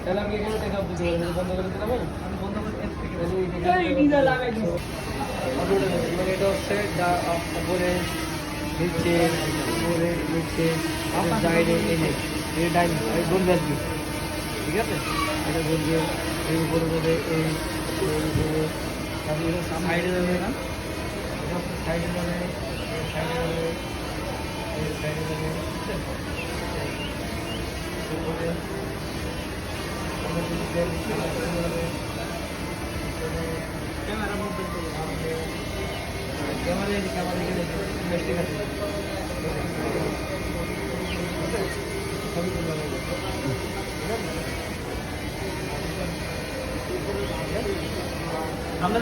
তাহলে আপনি এখানে টেক আপ দিতে পারেন, বন্ধ করে দিলাম আমি বন্ধ করে মানে এটা হচ্ছে উপরে নিচে উপরে নিচে সাইডে এনে এই ডাইন বলবে আর কি, ঠিক আছে? এটা বলবে এই উপরে যাবে, এই উপরে সাইডে যাবে না, সাইডে যাবে, সাইডে যাবে, এই সাইডে যাবে, উপরে আমরা